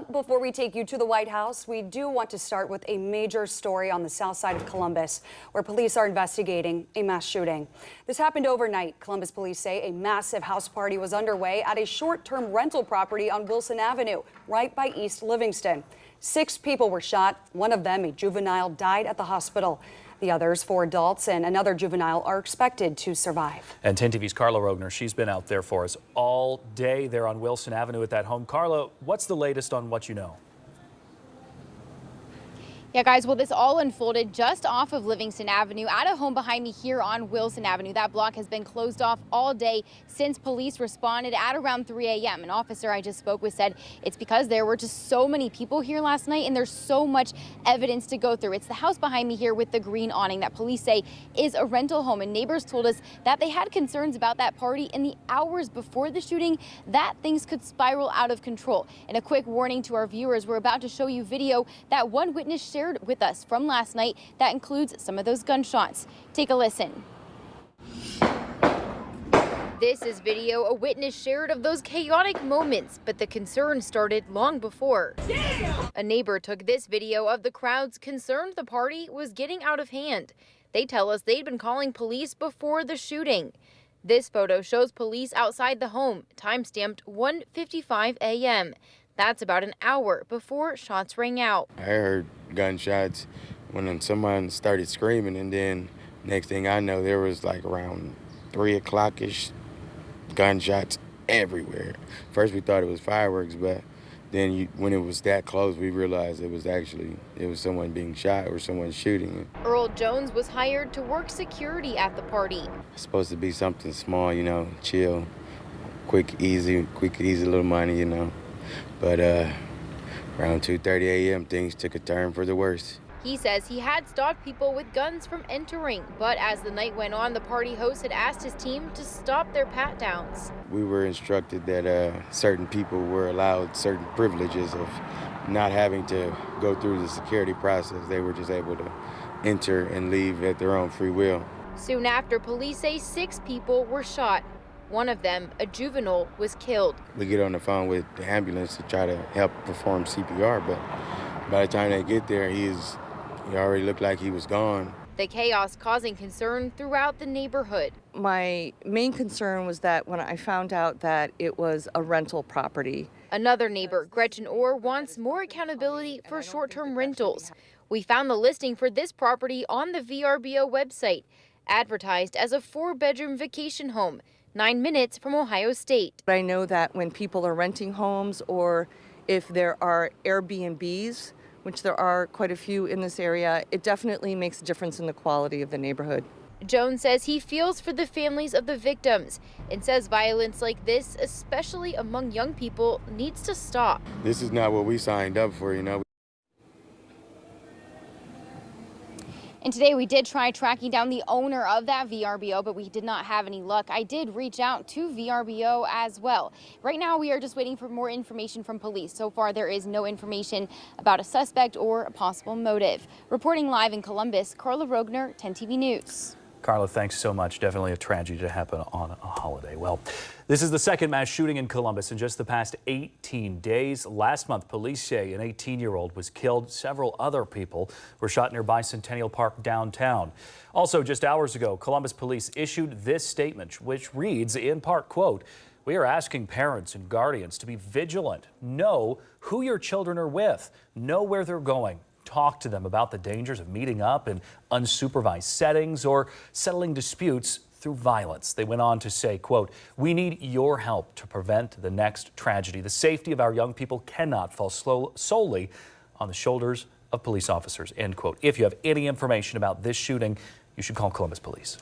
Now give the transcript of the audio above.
But before we take you to the White House, we do want to start with a major story on the south side of Columbus, where police are investigating a mass shooting. This happened overnight. Columbus police say a massive house party was underway at a short-term rental property on Wilson Avenue, right by East Livingston. 6 people were shot. One of them, a juvenile, died at the hospital. The others, 4 adults and another juvenile, are expected to survive. And 10 TV's Carla Rogner, she's been out there for us all day there on Wilson Avenue at that home. Carla, what's the latest on what you know? Yeah, guys, well, this all unfolded just off of Livingston Avenue at a home behind me here on Wilson Avenue. That block has been closed off all day since police responded at around 3 a.m. An officer I just spoke with said it's because there were just so many people here last night and there's so much evidence to go through. It's the house behind me here with the green awning that police say is a rental home, and neighbors told us that they had concerns about that party in the hours before the shooting, that things could spiral out of control. And a quick warning to our viewers, we're about to show you video that one witness shared with us from last night that includes some of those gunshots. Take a listen. This is video a witness shared of those chaotic moments, but the concern started long before. Damn! A neighbor took this video of the crowds concerned the party was getting out of hand. They tell us they'd been calling police before the shooting. This photo shows police outside the home, time-stamped 1:55 a.m. That's about an hour before shots rang out. I heard gunshots when someone started screaming, and then next thing I know, there was like around 3 o'clock-ish gunshots everywhere. First we thought it was fireworks, but then when it was that close, we realized it was someone being shot or someone shooting. Earl Jones was hired to work security at the party. It's supposed to be something small, you know, chill, quick, easy little money, you know. But around 2:30 a.m., things took a turn for the worse. He says he had stopped people with guns from entering, but as the night went on, the party host had asked his team to stop their pat-downs. We were instructed that certain people were allowed certain privileges of not having to go through the security process. They were just able to enter and leave at their own free will. Soon after, police say 6 people were shot. One of them, a juvenile, was killed. We get on the phone with the ambulance to try to help perform CPR, but by the time they get there, he already looked like he was gone. The chaos causing concern throughout the neighborhood. My main concern was that when I found out that it was a rental property. Another neighbor, Gretchen Orr, wants more accountability for short-term rentals. We found the listing for this property on the VRBO website, advertised as a 4-bedroom vacation home, 9 minutes from Ohio State. I know that when people are renting homes, or if there are Airbnbs, which there are quite a few in this area, it definitely makes a difference in the quality of the neighborhood. Jones says he feels for the families of the victims and says violence like this, especially among young people, needs to stop. This is not what we signed up for, you know. And today we did try tracking down the owner of that VRBO, but we did not have any luck. I did reach out to VRBO as well. Right now we are just waiting for more information from police. So far there is no information about a suspect or a possible motive. Reporting live in Columbus, Carla Rogner, 10 TV News. Carla, thanks so much. Definitely a tragedy to happen on a holiday. Well, this is the second mass shooting in Columbus in just the past 18 days. Last month, police say an 18-year-old was killed. Several other people were shot near Bicentennial Park downtown. Also, just hours ago, Columbus police issued this statement, which reads in part, quote, "We are asking parents and guardians to be vigilant. Know who your children are with. Know where they're going. Talk to them about the dangers of meeting up in unsupervised settings or settling disputes through violence." They went on to say, quote, "We need your help to prevent the next tragedy. The safety of our young people cannot fall solely on the shoulders of police officers," end quote. If you have any information about this shooting, you should call Columbus Police.